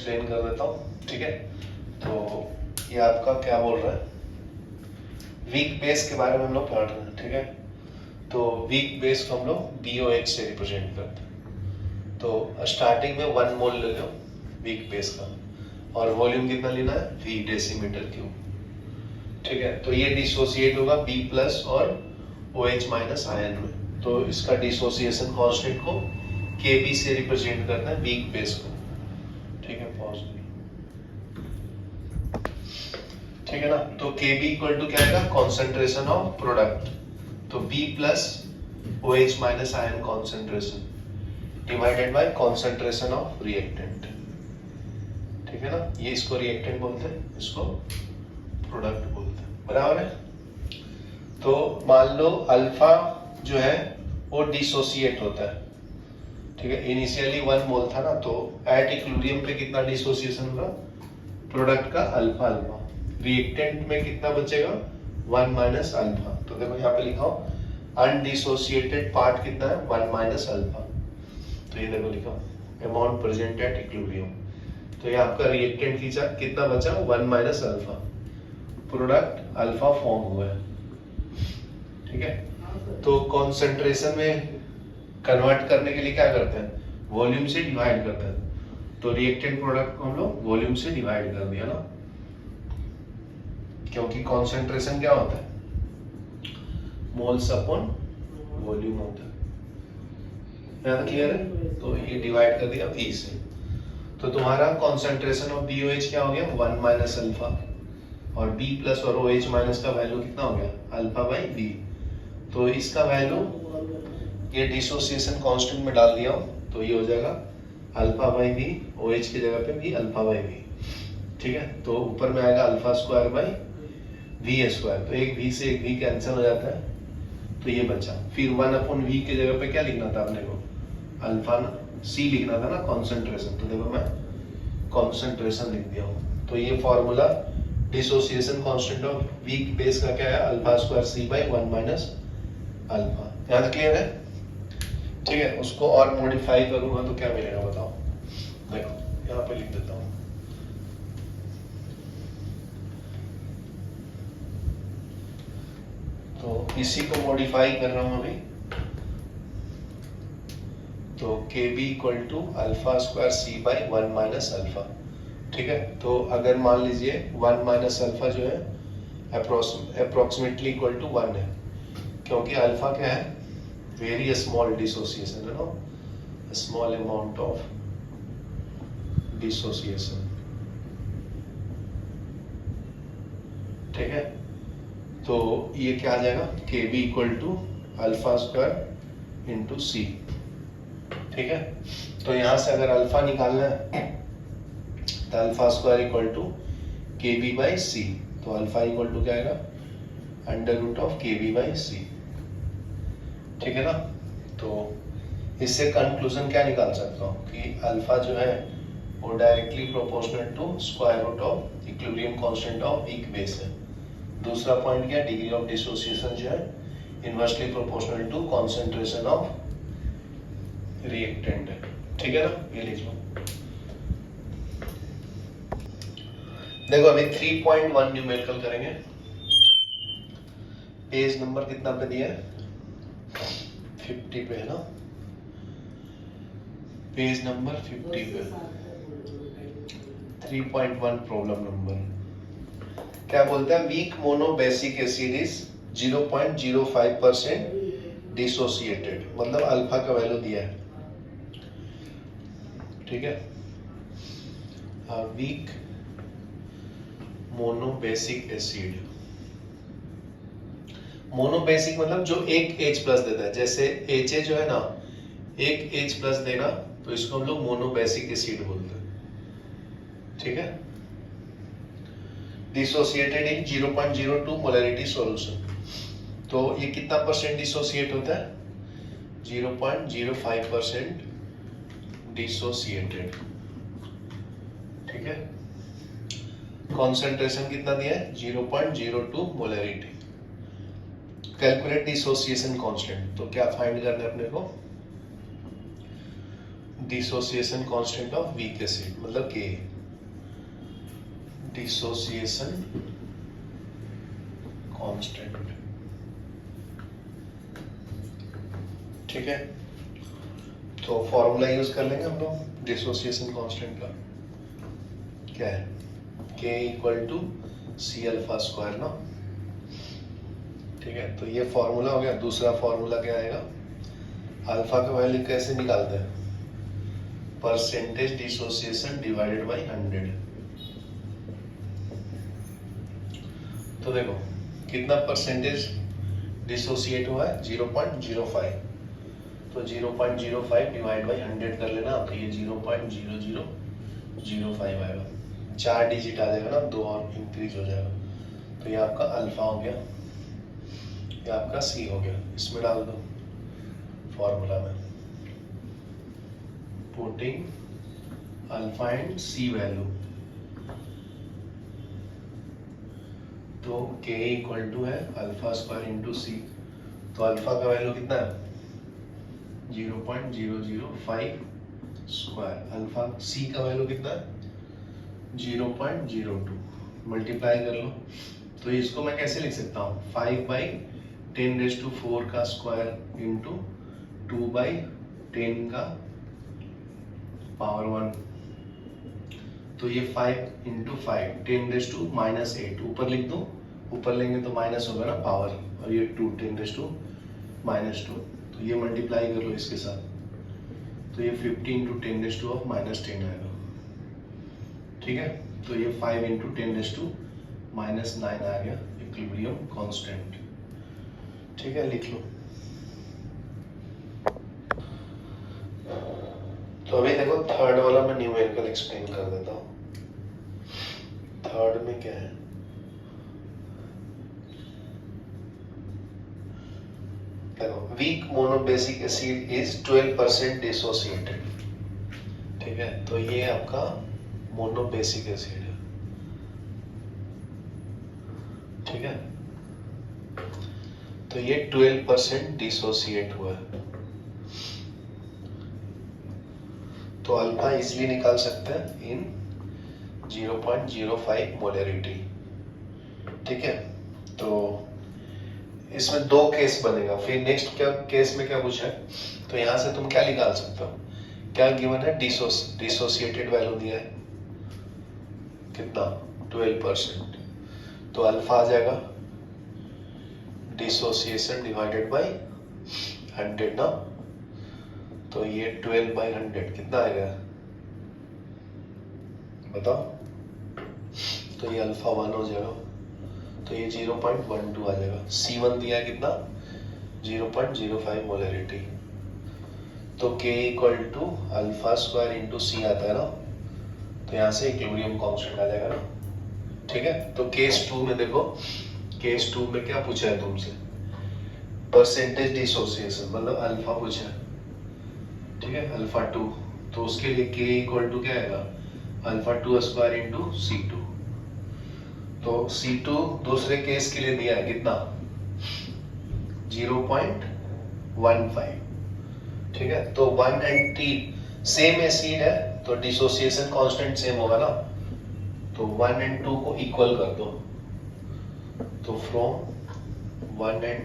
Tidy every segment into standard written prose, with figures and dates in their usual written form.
Explain कर देता हूँ, ठीक है। तो ये आपका क्या बोल रहा है, वीक बेस के बारे में हम लोग पढ़ रहे हैं, ठीक है। तो वीक बेस को हम लोग BOH से रिप्रेजेंट करते हैं। तो स्टार्टिंग में 1 मोल ले लो वीक बेस का, और वॉल्यूम कितना लेना है, V डेसीमीटर क्यूब, ठीक है। तो ये डिसोसिएट होगा B प्लस और OH माइनस आयन में। तो इसका डिसोसिएशन कांस्टेंट को KB से रिप्रेजेंट करना है वीक बेस को, ठीक है। पॉज, ठीक है ना। तो KB इक्वल टू क्या आएगा, कॉन्सेंट्रेशन ऑफ प्रोडक्ट। तो B plus OH minus ion concentration divided by concentration of reactant, ठीक है ना। ये इसको रिएक्टेंट बोलते हैं, इसको प्रोडक्ट बोलते हैं, बराबर है। तो मान लो अल्फा जो है वो डिसोसिएट होता है, ठीक है। इनिशियली 1 मोल था ना, तो एट इक्विलिब्रियम पे कितना डिसोसिएशन होगा, प्रोडक्ट का अल्फा अल्फा। रिएक्टेंट में कितना बचेगा, 1 माइनस अल्फा। तो देखो यहाँ पे लिखा हो अनडिसोसिएटेड पार्ट कितना है, 1 माइनस अल्फा। तो ये देखो लिखा अमाउंट प्रेजेंट एट इक्विलिब्रियम। तो ये आपका रिएक्टेंट कितना बचा, 1 minus alpha. Product alpha form हुआ है, ठीक है। तो कॉन्सेंट्रेशन में कन्वर्ट करने के लिए क्या करते हैं, वॉल्यूम से डिवाइड करते हैं। तो रिएक्टेंट प्रोडक्ट को हम लोग वॉल्यूम से डिवाइड कर दिया ना, क्योंकि कॉन्सेंट्रेशन क्या होता है, मोल्स अपॉन वॉल्यूम होता है। यहाँ क्लियर है। तो ये डिवाइड कर दिया V से। तो तुम्हारा कॉन्सेंट्रेशन ऑफ BOH क्या हो गया, 1 माइनस अल्फा, और B प्लस और OH माइनस का वैल्यू कितना हो गया, अल्फा बाई V। तो इसका वैल्यू ये डिसोसिएशन कांस्टेंट में डाल दिया हूं, तो ये हो जाएगा अल्फा बाई V, OH की जगह पे भी अल्फा बाई V, ठीक है। तो ऊपर में आएगा alpha square by V square. तो एक V से एक V कैंसिल हो जाता है, तो ये बचा। फिर 1 अपॉन V की जगह पे क्या लिखना था अपने को, अल्फा ना, C लिखना था ना, कॉन्सेंट्रेशन। तो देखो मैं कॉन्सेंट्रेशन लिख दिया हूँ। तो ये formula dissociation constant of weak base का क्या है, alpha square C by 1 minus alpha. यहाँ तक क्लियर है, ठीक है। उसको और मॉडिफाई करूंगा तो क्या मिलेगा बताओ, देखो यहाँ पे लिख देता हूँ। तो इसी को मॉडिफाई कर रहा हूं अभी। तो KB equal to alpha square C by 1 minus alpha, ठीक है। तो अगर मान लीजिए 1 माइनस अल्फा जो है अप्रोक्सीमेटली इक्वल टू 1 है, क्योंकि अल्फा क्या है, वेरी स्मॉल डिसोसिएशन है ना, स्मॉल अमाउंट ऑफ डिसोसिएशन, ठीक है। तो ये क्या आ जाएगा, KB equal to alpha square into C, ठीक है। तो यहां से अगर अल्फा निकालना है तो alpha square equal to KB by C। तो अल्फा इक्वल टू क्या आएगा, under root of KB by C, ठीक है ना। तो इससे कंक्लूजन क्या निकाल सकता हूँ कि अल्फा जो है वो directly proportional to square root of equilibrium constant of weak base है। दूसरा पॉइंट क्या, डिग्री ऑफ डिसोसिएशन जो है inversely proportional to concentration of reactant है, ठीक है ना। ये लिख लो। देखो अभी 3.1 न्यूमेरिकल करेंगे। पेज नंबर कितना पे दिया है, 50 पे है ना, पेज नंबर 50 पे 3.1 प्रॉब्लम नंबर क्या बोलता है, weak monobasic acid is 0.05% dissociated, मतलब अल्फा का वैल्यू दिया है, ठीक है। Weak monobasic acid, monobasic मतलब जो एक H प्लस देता है, जैसे HA जो है ना, एक H प्लस देगा तो इसको हम लोग मोनो बेसिक एसिड बोलते हैं, ठीक है। डिसोसिएटेड इन 0.02 मोलरिटी सॉल्यूशन। तो ये कितना परसेंट डिसोसिएट होता है, 0.05% डिसोसिएटेड, ठीक है। कॉन्सेंट्रेशन कितना दिया है, 0.02 मोलरिटी। कैलकुलेट डिसोसिएशन कांस्टेंट, तो क्या फाइंड करना है अपने को, dissociation constant of weak acid मतलब K। Dissociation constant. ठीक है, तो फॉर्मूला यूज कर लेंगे हम लोग डिसोसिएशन कांस्टेंट का। क्या है? K equal to C alpha square ना। ठीक है, तो ये फॉर्मूला हो गया। दूसरा फॉर्मूला क्या आएगा? अल्फा का वैल्यू कैसे निकालते हैं? Percentage dissociation divided by 100। तो देखो कितना परसेंटेज डिसोसिएट हुआ है? 0.05। तो 0.05 डिवाइड बाई 100 कर लेना, तो ये 0.0005 आएगा। 4 डिजिट आ जाएगा ना, 2 और इंक्रीज हो जाएगा। तो ये आपका अल्फा हो गया, ये आपका सी हो गया। इसमें डाल दो फॉर्मूला में, putting alpha and C value. तो K इक्वल टू है अल्फा स्क्वायर इंटू सी। तो अल्फा का वैल्यू कितना है? 0.005 स्क्वायर। अल्फा सी का वैल्यू कितना है? 0.02। मल्टीप्लाई कर लो, तो इसको मैं कैसे लिख सकता हूँ? 5/10⁴ का स्क्वायर इंटू 2/10 का पावर 1। तो ये 5 इंटू 5 10⁻⁻8 ऊपर लिख दो, ऊपर लेंगे तो माइनस होगा ना पावर, और ये 2 10⁻²। तो ये मल्टीप्लाई कर लो इसके साथ, तो ये 50 इंटू 10⁻10 आएगा। ठीक है, तो ये 5 इंटू 10⁻9 आ गया इक्विलिब्रियम कांस्टेंट। ठीक है, लिख लो। तो अभी देखो थर्ड वाला मैं न्यूमेरिकल एक्सप्लेन कर देता हूँ। थर्ड में क्या है? देखो weak monobasic acid is 12% dissociated. ठीक है, तो ये आपका मोनोबेसिक एसिड है। ठीक है, तो ये 12% डिसोसिएट हुआ है। तो अल्फा इजिली निकाल सकते हैं इन 0.05 मोलरिटी। ठीक है, तो इसमें 2 केस बनेगा। फिर नेक्स्ट क्या केस में क्या पूछा है? तो यहां से तुम क्या निकाल सकते हो? क्या गिवन है? डिसोसिएटेड वैल्यू दिया है कितना? 12%। तो अल्फा आ जाएगा डिसोसिएशन डिवाइडेड बाई 100 ना। तो ये 12/100 कितना आएगा बताओ? तो ये अल्फा 1 हो जाएगा, तो ये 0.12 आ जाएगा। C1 दिया है कितना? 0.05 मोलरिटी। तो K equal to alpha square into C आता है ना, तो यहाँ से इक्विलिब्रियम कांस्टेंट आ जाएगा ना। ठीक है, तो केस 2 में देखो, केस 2 में क्या पूछा है तुमसे? परसेंटेज डिसोसिएशन, मतलब अल्फा पूछा है। ठीक है, अल्फा 2, तो उसके लिए K इक्वल टू क्या आएगा? Alpha 2 square into C2। तो C2 दूसरे केस के लिए दिया है कितना? 0.15। ठीक है, तो 1 एंड 3 सेम एसिड है, तो डिसोसिएशन कांस्टेंट सेम होगा ना। तो 1 एंड 2 को इक्वल कर दो, तो फ्रॉम 1 एंड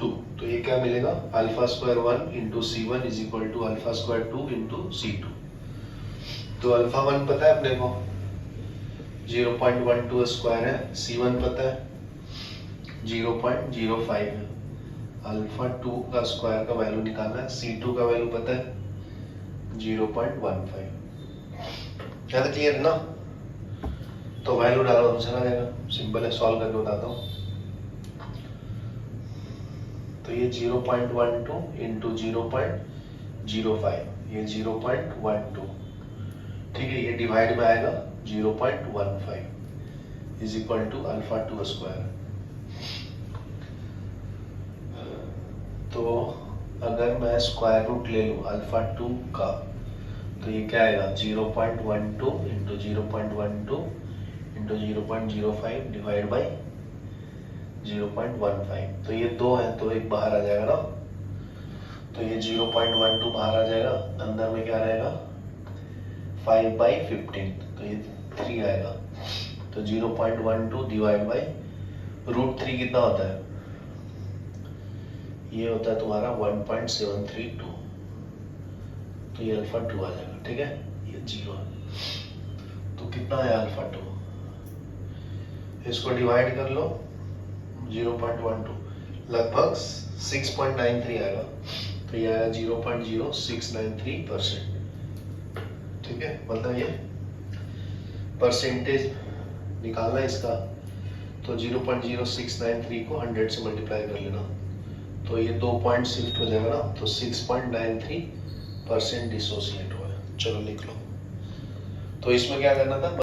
2, तो ये क्या मिलेगा? Alpha square 1 into C1 is equal to alpha square 2 into C2। तो अल्फा 1 पता है अपने को 0.12 स्क्वायर है, C1 पता है 0.05 है। अल्फा 2 का स्क्वायर का वैल्यू निकालना है, C2 का वैल्यू पता है 0.15। ज्यादा क्लियर ना? तो वैल्यू डालो, आंसर आ जाएगा। सिंपल है, सॉल्व करके बताता हूँ। तो ये 0.12 इंटू 0.05, ये 0.12। ठीक है, ये डिवाइड में आएगा 0.15 is equal to alpha 2 square. तो अगर मैं स्क्वायर रूट ले लूँ अल्फा 2 का, तो ये क्या आएगा? 0.12 इंटू 0.12 इंटू 0.05 डिवाइड बाई 0.15। तो ये 2 है, तो एक बाहर आ जाएगा ना। तो ये 0.12 बाहर आ जाएगा, अंदर में क्या रहेगा? 5/15। तो ये 3 आएगा। तो 0.12 डिवाइड बाई √3 कितना होता है? ये होता है तुम्हारा 1.732। तो ये अल्फा 2 आ जाएगा, ठीक है, ये 0 है। तो कितना है अल्फा 2? इसको डिवाइड कर लो 0.12, लगभग 6.93 आएगा। तो ये आएगा 0.0693%, ठीक है। मतलब ये परसेंटेज निकालना है इसका, तो 0.0693 को 100 से मल्टीप्लाई कर लेना, तो ये 2 पॉइंट शिफ्ट हो जाएगा ना, तो 6.93% डिसोसिएट हुआ है। चलो लिख लो। तो इसमें क्या करना था?